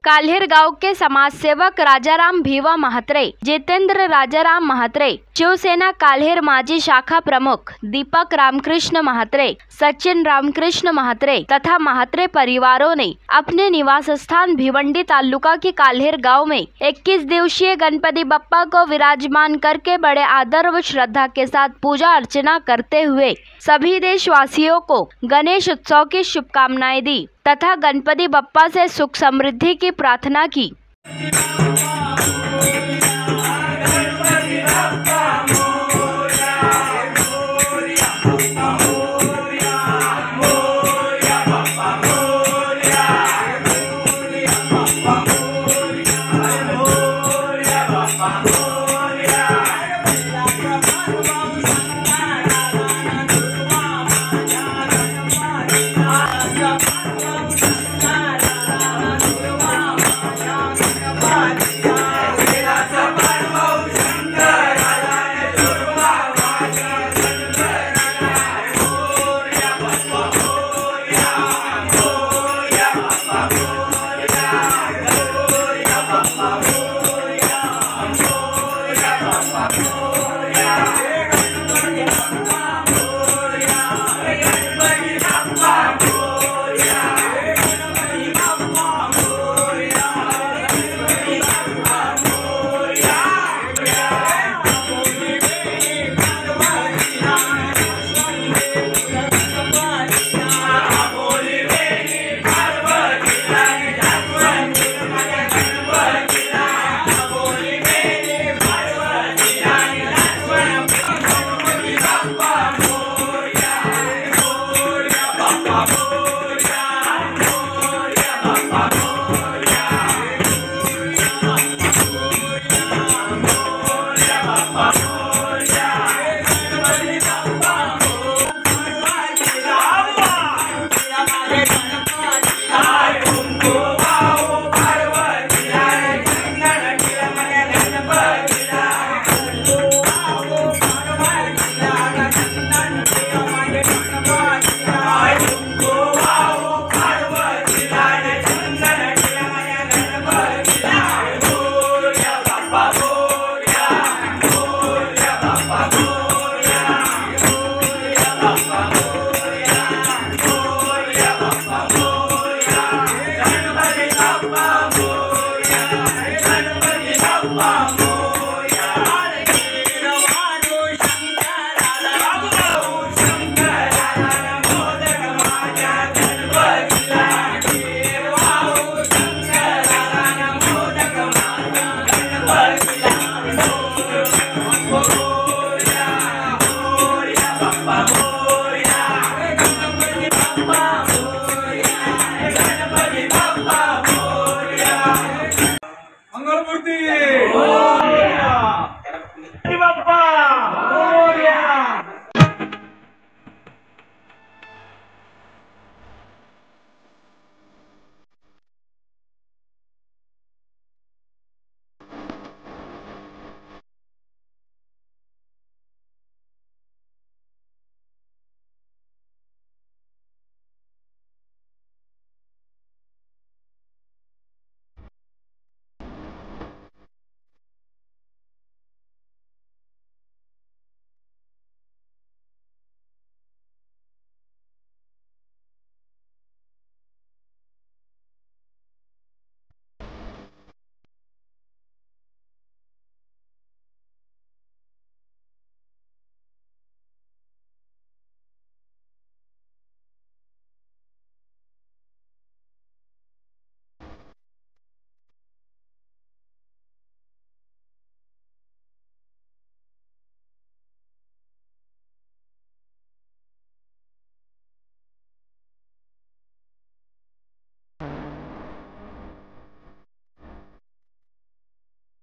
काल्हेर गांव के समाजसेवक राजाराम भिवा महात्रे, जितेंद्र राजाराम महात्रे, शिवसेना काल्हेर माजी शाखा प्रमुख दीपक रामकृष्ण महात्रे, सचिन रामकृष्ण महात्रे तथा महात्रे परिवारों ने अपने निवास स्थान भिवंडी तालुका के काल्हेर गांव में 21 दिवसीय गणपति बप्पा को विराजमान करके बड़े आदर व श्रद्धा के साथ पूजा अर्चना करते हुए सभी देशवासियों को गणेश उत्सव की शुभकामनाएं दी तथा गणपति बप्पा से सुख समृद्धि की प्रार्थना की।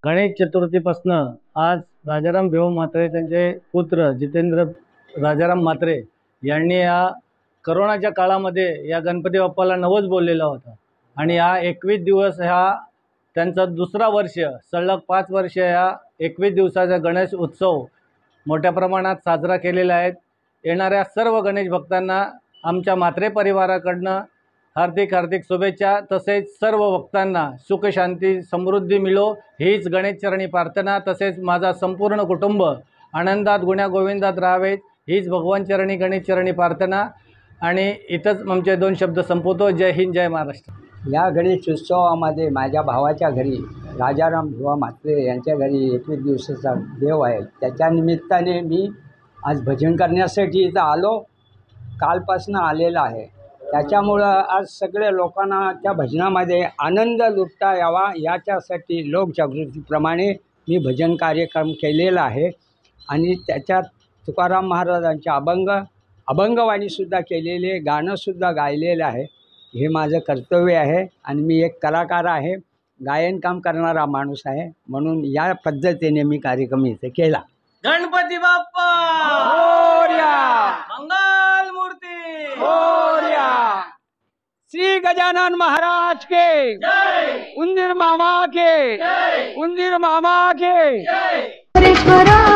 गणेश चतुर्थीपासून आज राजाराम भिवा म्हात्रे त्यांचे पुत्र जितेंद्र राजाराम म्हात्रे यांनी या करोनाच्या काळामध्ये या गणपती बाप्पाला नवस बोललेला होता आणि हा 21 दिवस हा त्यांचा दुसरा वर्ष, सलग 5 वर्ष या 21 दिवसाचा गणेश उत्सव मोठ्या प्रमाणात साजरा केलेला आहे। येणाऱ्या सर्व गणेश भक्तांना आमच्या म्हात्रे परिवाराकडून हार्दिक हार्दिक शुभेच्छा। तसेच सर्व भक्तांना सुख शांती समृद्धी मिळो हीच गणेश चरणी प्रार्थना। तसेच माझा संपूर्ण कुटुंब आनंदात गुण्या गोविंदात राहावेत हीच भगवान चरणी गणेश चरणी प्रार्थना। आणि इथंच आमचे 2 शब्द संपवतो। जय हिंद, जय महाराष्ट्र। या गणेश उत्सवामध्ये माझ्या भावाच्या घरी राजाराम भिवा म्हात्रे यांच्या घरी 21 दिवसाचा देव आहे। त्याच्या निमित्ताने मी आज भजन करण्यासाठी इथं आलो, कालपासून आलेला आहे। त्याच्यामुळं आज सगळ्या लोकांना त्या भजनामध्ये आनंद लुटता यावा याच्यासाठी लोकजागृतीप्रमाणे मी भजन कार्यक्रम केलेला आहे। आणि त्याच्यात तुकाराम महाराजांचे अभंगवाणीसुद्धा केलेले, गाणंसुद्धा गायलेलं आहे। हे माझं कर्तव्य आहे आणि मी एक कलाकार आहे, गायन काम करणारा माणूस आहे, म्हणून या पद्धतीने मी कार्यक्रम इथे केला। गणपती बाप्पा मोरया, मंगल मूर्ती मोरया। श्री गजानन महाराज के जय, उंदीर मामा के जय, उंदीर मामा के जय। हरेश्वरा